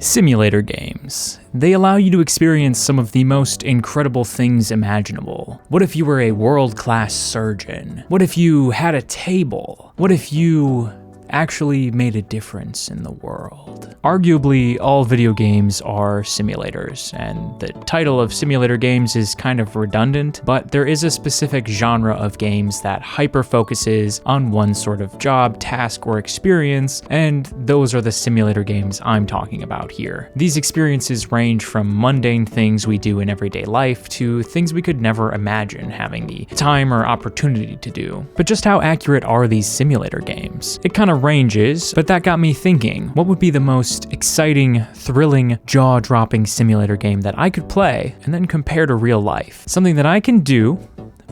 Simulator games. They allow you to experience some of the most incredible things imaginable. What if you were a world-class surgeon? What if you had a table? What if you actually made a difference in the world? Arguably, all video games are simulators, and the title of simulator games is kind of redundant, but there is a specific genre of games that hyper-focuses on one sort of job, task, or experience, and those are the simulator games I'm talking about here. These experiences range from mundane things we do in everyday life to things we could never imagine having the time or opportunity to do. But just how accurate are these simulator games? It kind of ranges, but that got me thinking, what would be the most exciting, thrilling, jaw-dropping simulator game that I could play and then compare to real life? Something that I can do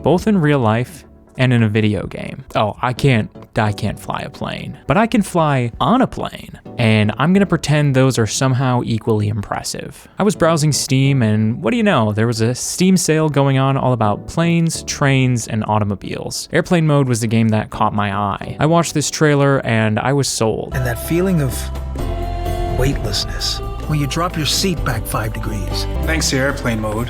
both in real life and in a video game. Oh, I can't fly a plane, but I can fly on a plane, and I'm gonna pretend those are somehow equally impressive. I was browsing Steam, and what do you know, there was a Steam sale going on all about planes, trains, and automobiles. Airplane Mode was the game that caught my eye. I watched this trailer, and I was sold. And that feeling of weightlessness, when you drop your seat back 5 degrees. Thanks to Airplane Mode,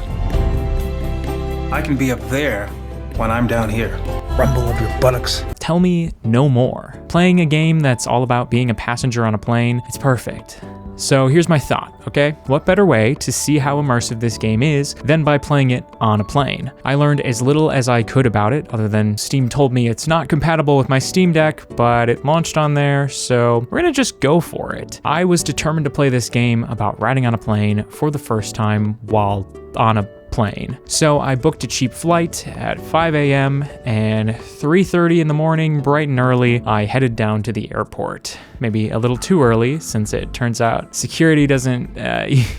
I can be up there when I'm down here. Rumble of your buttocks. Tell me no more. Playing a game that's all about being a passenger on a plane, it's perfect. So here's my thought, okay? What better way to see how immersive this game is than by playing it on a plane? I learned as little as I could about it, other than Steam told me it's not compatible with my Steam Deck, but it launched on there, so we're gonna just go for it. I was determined to play this game about riding on a plane for the first time while on a plane. So I booked a cheap flight at 5 a.m. and 3:30 in the morning, bright and early, I headed down to the airport. Maybe a little too early, since it turns out security doesn't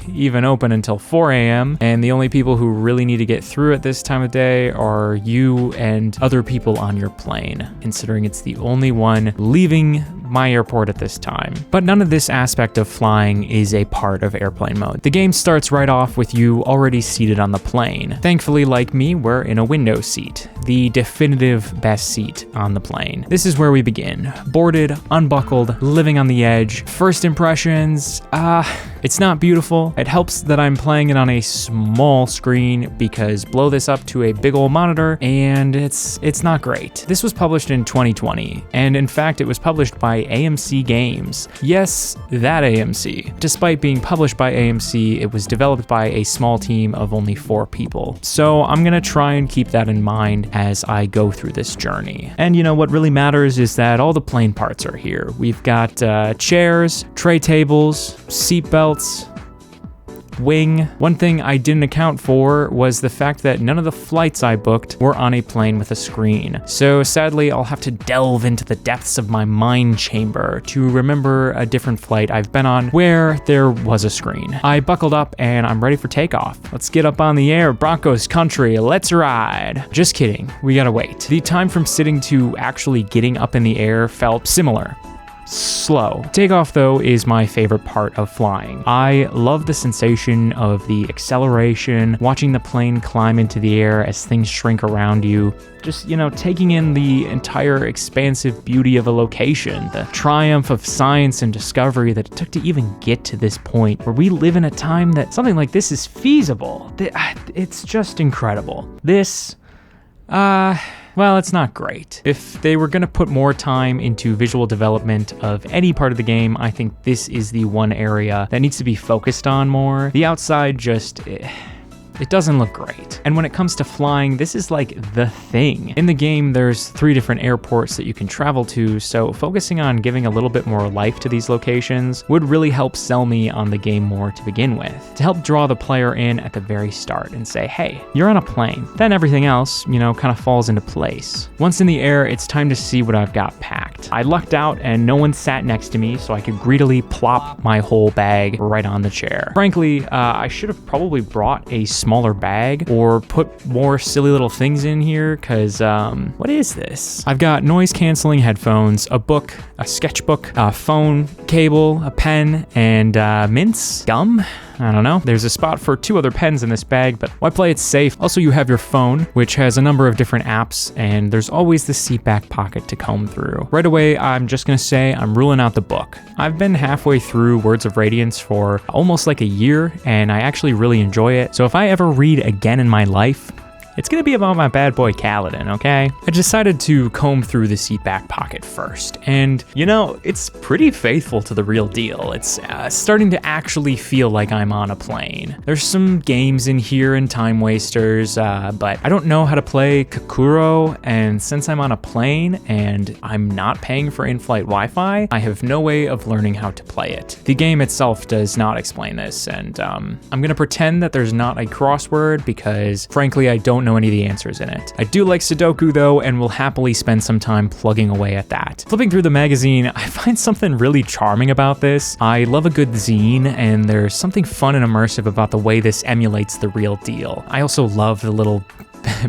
even open until 4 a.m. and the only people who really need to get through at this time of day are you and other people on your plane, considering it's the only one leaving my airport at this time. But none of this aspect of flying is a part of Airplane Mode. The game starts right off with you already seated on the plane. Thankfully, like me, we're in a window seat, the definitive best seat on the plane. This is where we begin. Boarded, unbuckled, living on the edge. First impressions, it's not beautiful. It helps that I'm playing it on a small screen, because blow this up to a big old monitor and it's not great. This was published in 2020, and in fact it was published by AMC Games. Yes, that AMC. Despite being published by AMC, it was developed by a small team of only 4 people. So I'm gonna try and keep that in mind as I go through this journey. And you know what really matters is that all the plane parts are here. We've got chairs, tray tables, seat belts, wing. One thing I didn't account for was the fact that none of the flights I booked were on a plane with a screen. So sadly, I'll have to delve into the depths of my mind chamber to remember a different flight I've been on where there was a screen. I buckled up and I'm ready for takeoff. Let's get up on the air, Broncos country, let's ride. Just kidding, we gotta wait. The time from sitting to actually getting up in the air felt similar. Slow. Takeoff, though, is my favorite part of flying. I love the sensation of the acceleration, watching the plane climb into the air as things shrink around you. Just, you know, taking in the entire expansive beauty of a location, the triumph of science and discovery that it took to even get to this point, where we live in a time that something like this is feasible. It's just incredible. This, well, it's not great. If they were gonna put more time into visual development of any part of the game, I think this is the one area that needs to be focused on more. The outside just, it doesn't look great. And when it comes to flying, this is like the thing. In the game, there's 3 different airports that you can travel to, so focusing on giving a little bit more life to these locations would really help sell me on the game more to begin with, to help draw the player in at the very start and say, hey, you're on a plane. Then everything else, you know, kind of falls into place. Once in the air, it's time to see what I've got packed. I lucked out and no one sat next to me, so I could greedily plop my whole bag right on the chair. Frankly, I should have probably brought a smaller bag or put more silly little things in here, because what is this? I've got noise canceling headphones, a book, a sketchbook, a phone cable, a pen, and mints, gum. I don't know. There's a spot for 2 other pens in this bag, but why play it safe? Also, you have your phone, which has a number of different apps, and there's always the seat back pocket to comb through. Right away, I'm just gonna say I'm ruling out the book. I've been halfway through Words of Radiance for almost like a year, and I actually really enjoy it. So if I ever read again in my life, it's gonna be about my bad boy Kaladin, okay? I decided to comb through the seat back pocket first, and you know, it's pretty faithful to the real deal. It's starting to actually feel like I'm on a plane. There's some games in here and time wasters, but I don't know how to play Kakuro, and since I'm on a plane and I'm not paying for in-flight Wi-Fi, I have no way of learning how to play it. The game itself does not explain this, and I'm gonna pretend that there's not a crossword because frankly, I don't know any of the answers in it. I do like Sudoku though, and will happily spend some time plugging away at that. Flipping through the magazine, I find something really charming about this. I love a good zine, and there's something fun and immersive about the way this emulates the real deal. I also love the little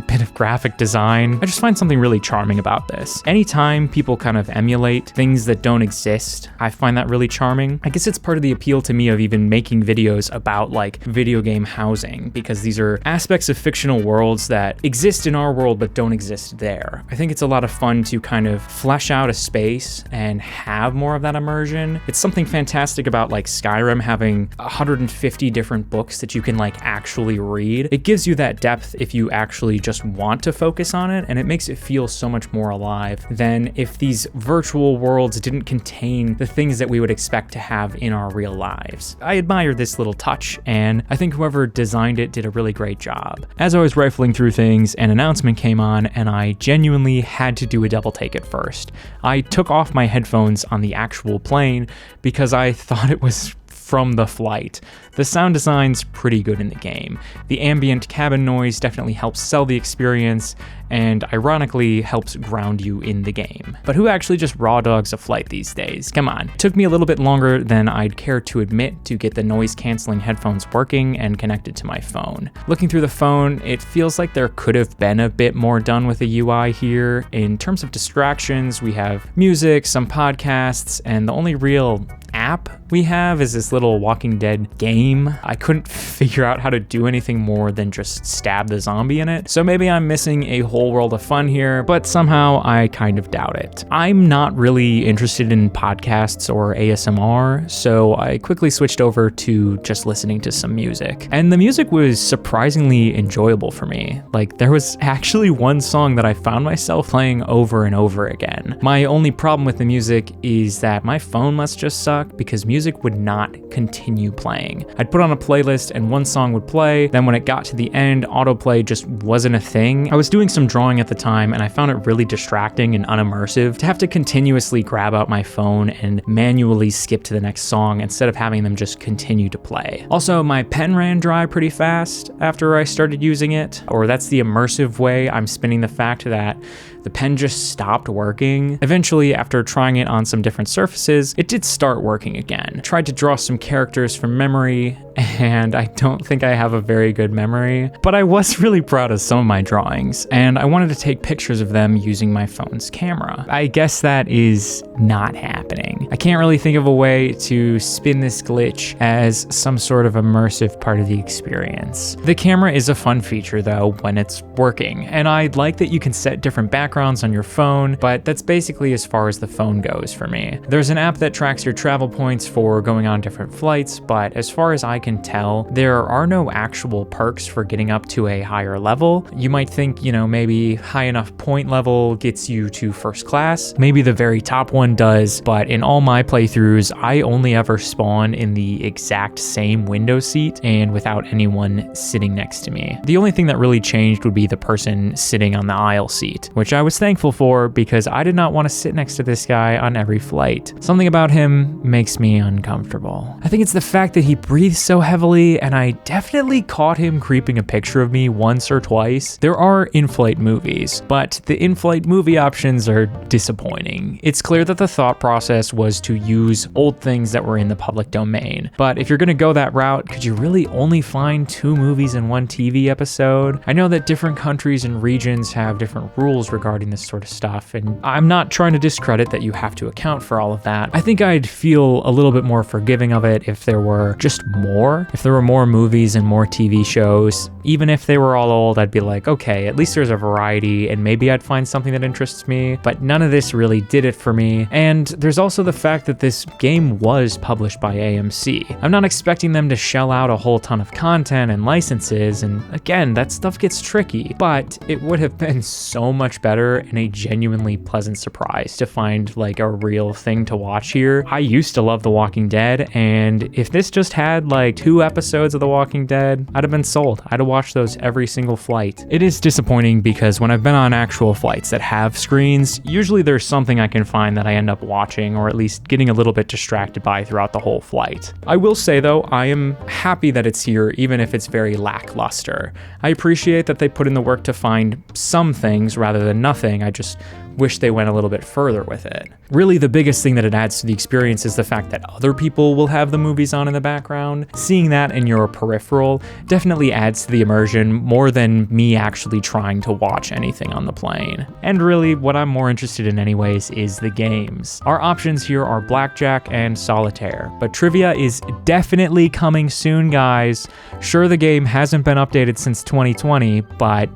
bit of graphic design. I just find something really charming about this. Anytime people kind of emulate things that don't exist, I find that really charming. I guess it's part of the appeal to me of even making videos about like video game housing, because these are aspects of fictional worlds that exist in our world but don't exist there. I think it's a lot of fun to kind of flesh out a space and have more of that immersion. It's something fantastic about like Skyrim having 150 different books that you can like actually read. It gives you that depth if you actually just want to focus on it, and it makes it feel so much more alive than if these virtual worlds didn't contain the things that we would expect to have in our real lives. I admire this little touch, and I think whoever designed it did a really great job. As I was rifling through things, an announcement came on, and I genuinely had to do a double take at first. I took off my headphones on the actual plane because I thought it was from the flight. The sound design's pretty good in the game. The ambient cabin noise definitely helps sell the experience, and ironically helps ground you in the game. But who actually just raw dogs a flight these days? Come on. It took me a little bit longer than I'd care to admit to get the noise canceling headphones working and connected to my phone. Looking through the phone, it feels like there could have been a bit more done with the UI here. In terms of distractions, we have music, some podcasts, and the only real app we have is this little Walking Dead game. I couldn't figure out how to do anything more than just stab the zombie in it, so maybe I'm missing a whole world of fun here, but somehow I kind of doubt it. I'm not really interested in podcasts or ASMR, so I quickly switched over to just listening to some music. And the music was surprisingly enjoyable for me. Like, there was actually one song that I found myself playing over and over again. My only problem with the music is that my phone must just suck, because music would not continue playing. I'd put on a playlist and one song would play, then when it got to the end, autoplay just wasn't a thing. I was doing some drawing at the time, and I found it really distracting and unimmersive to have to continuously grab out my phone and manually skip to the next song instead of having them just continue to play. Also, my pen ran dry pretty fast after I started using it, or that's the immersive way I'm spinning the fact that the pen just stopped working. Eventually, after trying it on some different surfaces, it did start working again. I tried to draw some characters from memory, and I don't think I have a very good memory, but I was really proud of some of my drawings, and I wanted to take pictures of them using my phone's camera. I guess that is not happening. I can't really think of a way to spin this glitch as some sort of immersive part of the experience. The camera is a fun feature though when it's working, and I like that you can set different backgrounds on your phone, but that's basically as far as the phone goes for me. There's an app that tracks your travel points for going on different flights, but as far as I can tell, there are no actual perks for getting up to a higher level. You might think, maybe high enough point level gets you to first class. Maybe the very top one does, but in all my playthroughs, I only ever spawn in the exact same window seat and without anyone sitting next to me. The only thing that really changed would be the person sitting on the aisle seat, which I was thankful for because I did not want to sit next to this guy on every flight. Something about him makes me uncomfortable. I think it's the fact that he breathes so heavily, and I definitely caught him creeping a picture of me once or twice. There are in-flight movies, but the in-flight movie options are disappointing. It's clear that the thought process was to use old things that were in the public domain, but if you're gonna go that route, could you really only find 2 movies in one TV episode? I know that different countries and regions have different rules regarding regarding this sort of stuff, and I'm not trying to discredit that you have to account for all of that. I think I'd feel a little bit more forgiving of it if there were just more. If there were more movies and more TV shows, even if they were all old, I'd be like, okay, at least there's a variety and maybe I'd find something that interests me, but none of this really did it for me. And there's also the fact that this game was published by AMC. I'm not expecting them to shell out a whole ton of content and licenses, and again, that stuff gets tricky, but it would have been so much better and a genuinely pleasant surprise to find like a real thing to watch here. I used to love The Walking Dead, and if this just had like 2 episodes of The Walking Dead, I'd have been sold. I'd have watched those every single flight. It is disappointing because when I've been on actual flights that have screens, usually there's something I can find that I end up watching or at least getting a little bit distracted by throughout the whole flight. I will say though, I am happy that it's here even if it's very lackluster. I appreciate that they put in the work to find some things rather than nothing. I just wish they went a little bit further with it. Really, the biggest thing that it adds to the experience is the fact that other people will have the movies on in the background. Seeing that in your peripheral definitely adds to the immersion more than me actually trying to watch anything on the plane. And really, what I'm more interested in anyways is the games. Our options here are Blackjack and Solitaire, but Trivia is definitely coming soon, guys. Sure, the game hasn't been updated since 2020, but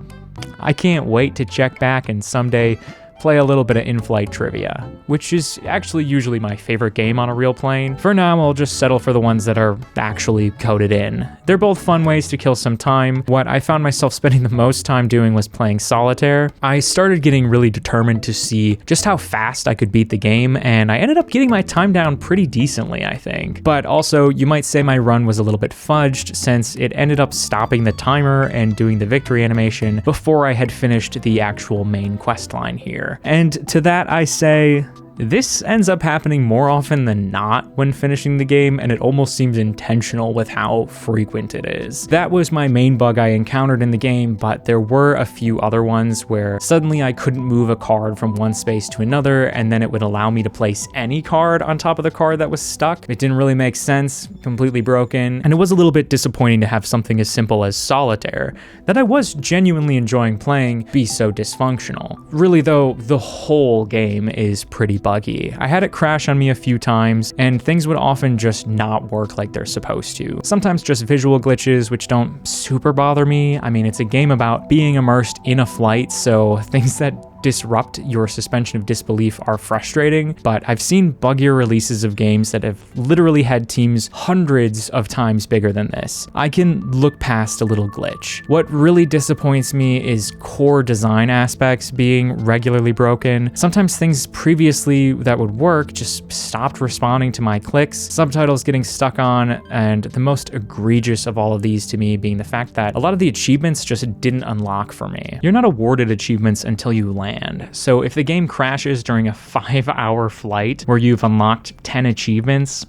I can't wait to check back and someday play a little bit of in-flight trivia, which is actually usually my favorite game on a real plane. For now, I'll just settle for the ones that are actually coded in. They're both fun ways to kill some time. What I found myself spending the most time doing was playing Solitaire. I started getting really determined to see just how fast I could beat the game, and I ended up getting my time down pretty decently, I think. But also, you might say my run was a little bit fudged since it ended up stopping the timer and doing the victory animation before I had finished the actual main quest line here. And to that I say, this ends up happening more often than not when finishing the game, and it almost seems intentional with how frequent it is. That was my main bug I encountered in the game, but there were a few other ones where suddenly I couldn't move a card from one space to another, and then it would allow me to place any card on top of the card that was stuck. It didn't really make sense, completely broken, and it was a little bit disappointing to have something as simple as Solitaire, that I was genuinely enjoying playing, be so dysfunctional. Really though, the whole game is pretty buggy. I had it crash on me a few times, and things would often just not work like they're supposed to. Sometimes just visual glitches, which don't super bother me. I mean, it's a game about being immersed in a flight, so things that disrupt your suspension of disbelief are frustrating, but I've seen buggier releases of games that have literally had teams hundreds of times bigger than this. I can look past a little glitch. What really disappoints me is core design aspects being regularly broken. Sometimes things previously that would work just stopped responding to my clicks, subtitles getting stuck on, and the most egregious of all of these to me being the fact that a lot of the achievements just didn't unlock for me. You're not awarded achievements until you land. So if the game crashes during a 5-hour flight where you've unlocked 10 achievements,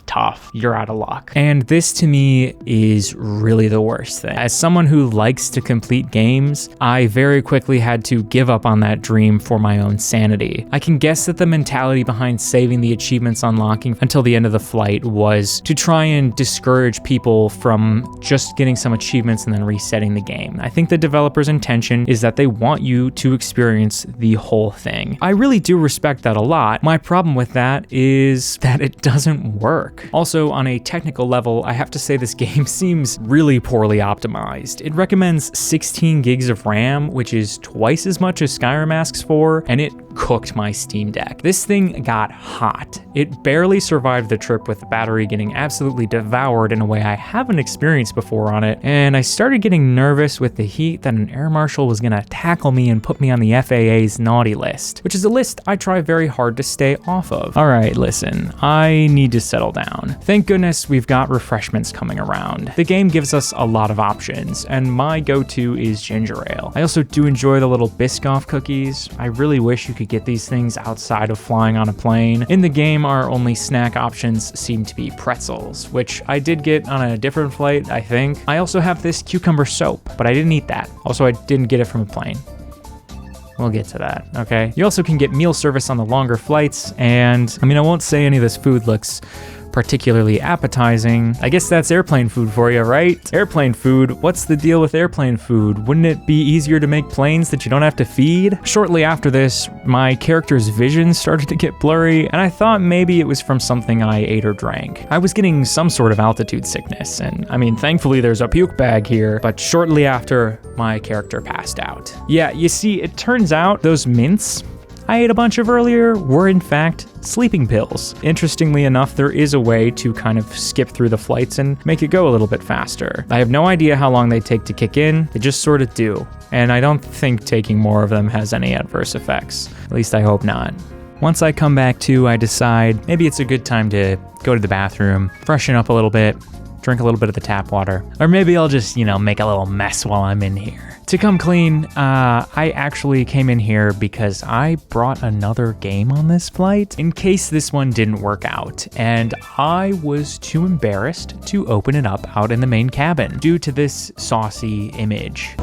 tough. You're out of luck. And this to me is really the worst thing. As someone who likes to complete games, I very quickly had to give up on that dream for my own sanity. I can guess that the mentality behind saving the achievements unlocking until the end of the flight was to try and discourage people from just getting some achievements and then resetting the game. I think the developer's intention is that they want you to experience the whole thing. I really do respect that a lot. My problem with that is that it doesn't work. Also, on a technical level, I have to say this game seems really poorly optimized. It recommends 16 gigs of RAM, which is twice as much as Skyrim asks for, and it cooked my Steam Deck. This thing got hot. It barely survived the trip with the battery getting absolutely devoured in a way I haven't experienced before on it, and I started getting nervous with the heat that an air marshal was gonna tackle me and put me on the FAA's naughty list, which is a list I try very hard to stay off of. Alright, listen, I need to settle down. Thank goodness we've got refreshments coming around. The game gives us a lot of options, and my go-to is ginger ale. I also do enjoy the little Biscoff cookies. I really wish you could get these things outside of flying on a plane. In the game, our only snack options seem to be pretzels, which I did get on a different flight, I think. I also have this cucumber soap, but I didn't eat that. Also, I didn't get it from a plane. We'll get to that, okay? You also can get meal service on the longer flights, and I mean, I won't say any of this food looks particularly appetizing. I guess that's airplane food for you, right? Airplane food, what's the deal with airplane food? Wouldn't it be easier to make planes that you don't have to feed? Shortly after this, my character's vision started to get blurry, and I thought maybe it was from something I ate or drank. I was getting some sort of altitude sickness, and I mean, thankfully there's a puke bag here, but shortly after, my character passed out. Yeah, you see, it turns out those mints I ate a bunch of earlier were in fact sleeping pills. Interestingly enough, there is a way to kind of skip through the flights and make it go a little bit faster. I have no idea how long they take to kick in, they just sort of do. And I don't think taking more of them has any adverse effects. At least I hope not. Once I come back to, I decide maybe it's a good time to go to the bathroom, freshen up a little bit, drink a little bit of the tap water, or maybe I'll just, make a little mess while I'm in here. To come clean, I actually came in here because I brought another game on this flight in case this one didn't work out, and I was too embarrassed to open it up out in the main cabin due to this saucy image.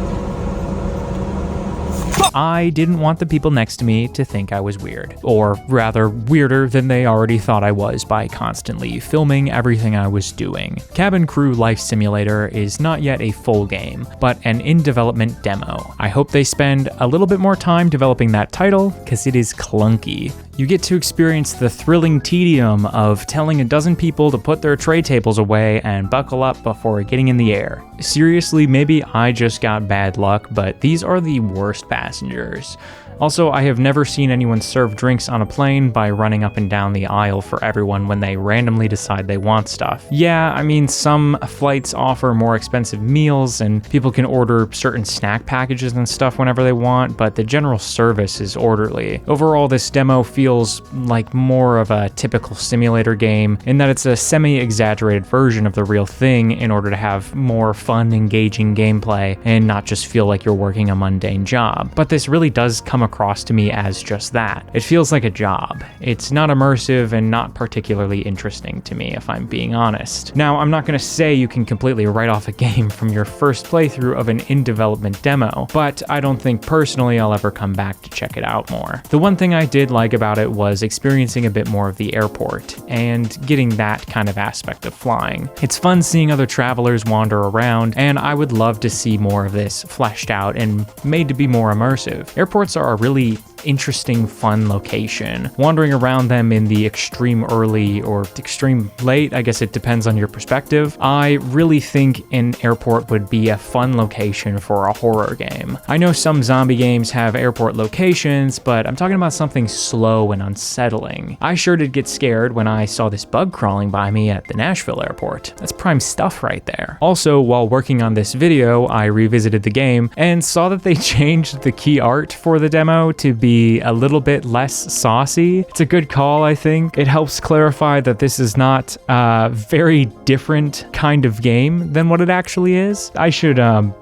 I didn't want the people next to me to think I was weird, or rather weirder than they already thought I was by constantly filming everything I was doing. Cabin Crew Life Simulator is not yet a full game, but an in-development demo. I hope they spend a little bit more time developing that title, because it is clunky. You get to experience the thrilling tedium of telling a dozen people to put their tray tables away and buckle up before getting in the air. Seriously, maybe I just got bad luck, but these are the worst passengers. Also, I have never seen anyone serve drinks on a plane by running up and down the aisle for everyone when they randomly decide they want stuff. Yeah, I mean, some flights offer more expensive meals and people can order certain snack packages and stuff whenever they want, but the general service is orderly. Overall, this demo feels like more of a typical simulator game in that it's a semi-exaggerated version of the real thing in order to have more fun, engaging gameplay and not just feel like you're working a mundane job. But this really does come across to me as just that. It feels like a job. It's not immersive and not particularly interesting to me, if I'm being honest. Now, I'm not going to say you can completely write off a game from your first playthrough of an in-development demo, but I don't think personally I'll ever come back to check it out more. The one thing I did like about it was experiencing a bit more of the airport and getting that kind of aspect of flying. It's fun seeing other travelers wander around, and I would love to see more of this fleshed out and made to be more immersive. Airports are a really interesting, fun location. Wandering around them in the extreme early or extreme late, I guess it depends on your perspective, I really think an airport would be a fun location for a horror game. I know some zombie games have airport locations, but I'm talking about something slow and unsettling. I sure did get scared when I saw this bug crawling by me at the Nashville airport. That's prime stuff right there. Also, while working on this video, I revisited the game and saw that they changed the key art for the demo to be a little bit less saucy. It's a good call, I think. It helps clarify that this is not a very different kind of game than what it actually is. I should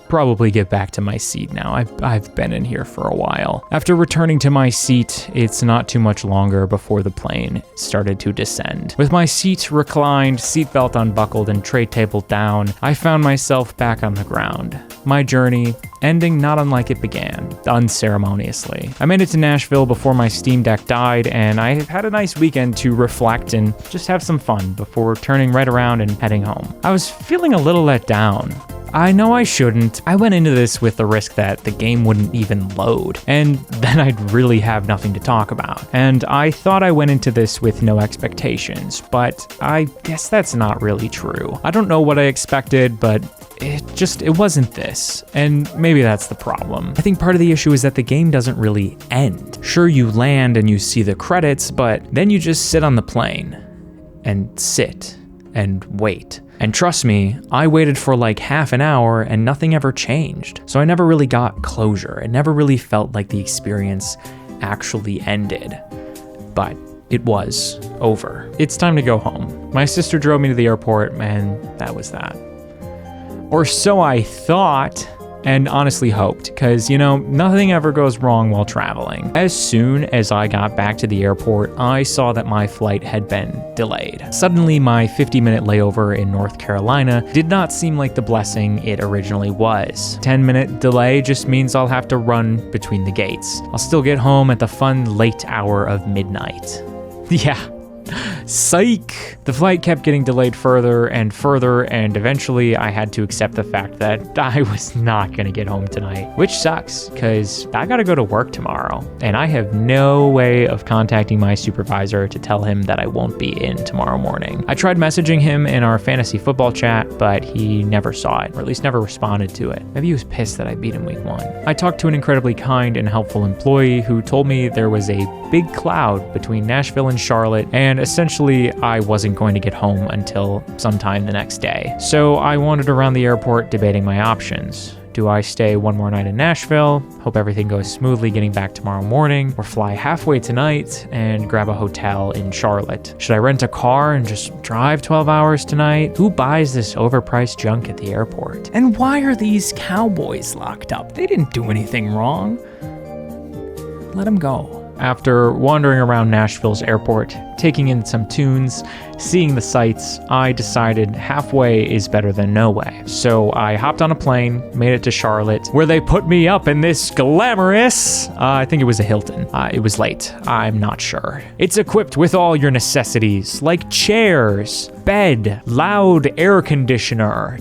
probably get back to my seat now. I've been in here for a while. After returning to my seat, it's not too much longer before the plane started to descend. With my seat reclined, seatbelt unbuckled, and tray table down, I found myself back on the ground. My journey ending not unlike it began, unceremoniously. I made it to Nashville before my Steam Deck died, and I had a nice weekend to reflect and just have some fun before turning right around and heading home. I was feeling a little let down. I know I shouldn't. I went into this with the risk that the game wouldn't even load, and then I'd really have nothing to talk about. And I thought I went into this with no expectations, but I guess that's not really true. I don't know what I expected, but it wasn't this, and maybe that's the problem. I think part of the issue is that the game doesn't really end. Sure, you land and you see the credits, but then you just sit on the plane and sit and wait. And trust me, I waited for like half an hour and nothing ever changed. So I never really got closure. It never really felt like the experience actually ended. But it was over. It's time to go home. My sister drove me to the airport, and that was that. Or so I thought, and honestly hoped, because, nothing ever goes wrong while traveling. As soon as I got back to the airport, I saw that my flight had been delayed. Suddenly, my 50-minute layover in North Carolina did not seem like the blessing it originally was. 10-minute delay just means I'll have to run between the gates. I'll still get home at the fun late hour of midnight. Yeah. Psych! The flight kept getting delayed further and further, and eventually I had to accept the fact that I was not gonna get home tonight, which sucks, because I gotta go to work tomorrow, and I have no way of contacting my supervisor to tell him that I won't be in tomorrow morning. I tried messaging him in our fantasy football chat, but he never saw it, or at least never responded to it. Maybe he was pissed that I beat him week 1. I talked to an incredibly kind and helpful employee who told me there was a big cloud between Nashville and Charlotte, and essentially I wasn't going to get home until sometime the next day. So I wandered around the airport debating my options. Do I stay one more night in Nashville, hope everything goes smoothly getting back tomorrow morning, or fly halfway tonight and grab a hotel in Charlotte? Should I rent a car and just drive 12 hours tonight? Who buys this overpriced junk at the airport? And why are these cowboys locked up? They didn't do anything wrong. Let them go. After wandering around Nashville's airport, taking in some tunes, seeing the sights, I decided halfway is better than no way. So I hopped on a plane, made it to Charlotte, where they put me up in this glamorous, I think it was a Hilton. It was late, I'm not sure. It's equipped with all your necessities, like chairs, bed, loud air conditioner.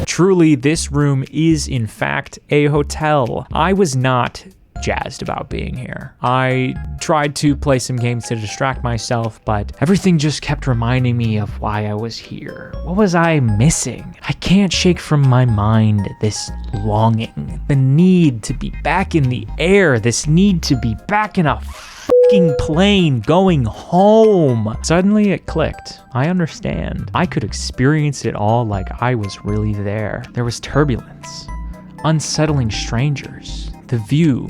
Truly, this room is in fact a hotel. I was not jazzed about being here. I tried to play some games to distract myself, but everything just kept reminding me of why I was here. What was I missing? I can't shake from my mind this longing, the need to be back in the air, this need to be back in a fucking plane going home. Suddenly it clicked. I understand. I could experience it all like I was really there. There was turbulence, unsettling strangers, the view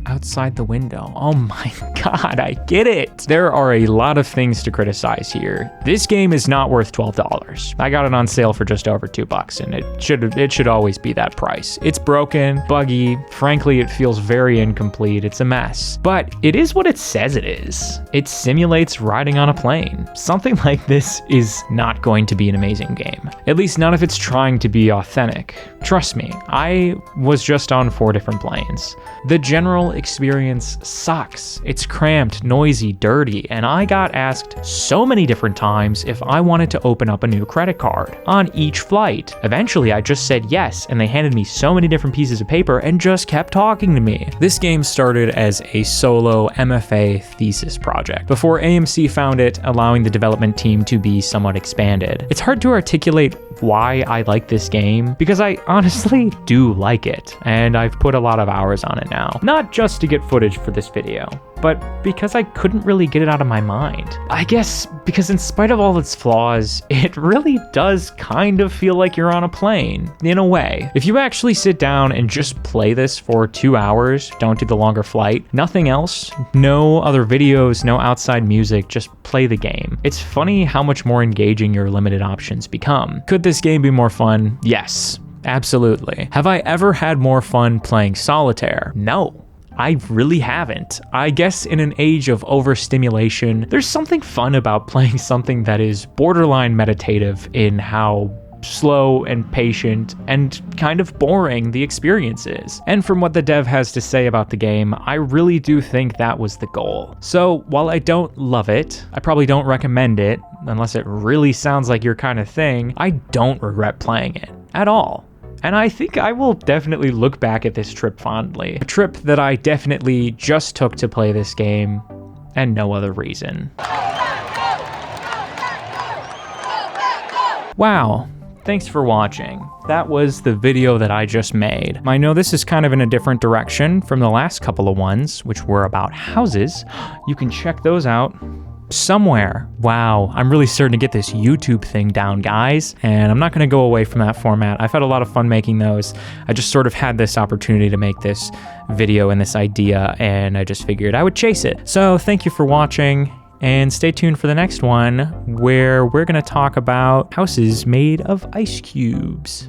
outside the window. Oh my God, I get it. There are a lot of things to criticize here. This game is not worth $12. I got it on sale for just over $2, and it should always be that price. It's broken, buggy, frankly, it feels very incomplete. It's a mess, but it is what it says it is. It simulates riding on a plane. Something like this is not going to be an amazing game. At least not if it's trying to be authentic. Trust me, I was just on 4 different planes. The general experience sucks. It's cramped, noisy, dirty, and I got asked so many different times if I wanted to open up a new credit card on each flight. Eventually, I just said yes, and they handed me so many different pieces of paper and just kept talking to me. This game started as a solo MFA thesis project before AMC found it, allowing the development team to be somewhat expanded. It's hard to articulate why I like this game, because I honestly do like it, and I've put a lot of hours on it now. Not just to get footage for this video, but because I couldn't really get it out of my mind. I guess because in spite of all its flaws, it really does kind of feel like you're on a plane, in a way. If you actually sit down and just play this for 2 hours, don't do the longer flight, nothing else, no other videos, no outside music, just play the game. It's funny how much more engaging your limited options become. Could this game be more fun? Yes, absolutely. Have I ever had more fun playing solitaire? No. I really haven't. I guess in an age of overstimulation, there's something fun about playing something that is borderline meditative in how slow and patient and kind of boring the experience is. And from what the dev has to say about the game, I really do think that was the goal. So while I don't love it, I probably don't recommend it, unless it really sounds like your kind of thing, I don't regret playing it at all. And I think I will definitely look back at this trip fondly. A trip that I definitely just took to play this game, and no other reason. Wow. Thanks for watching. That was the video that I just made. I know this is kind of in a different direction from the last couple of ones, which were about houses. You can check those out somewhere. Wow, I'm really starting to get this YouTube thing down, guys, and I'm not going to go away from that format. I've had a lot of fun making those. I just sort of had this opportunity to make this video and this idea, and I just figured I would chase it. So thank you for watching, and stay tuned for the next one, where we're going to talk about houses made of ice cubes.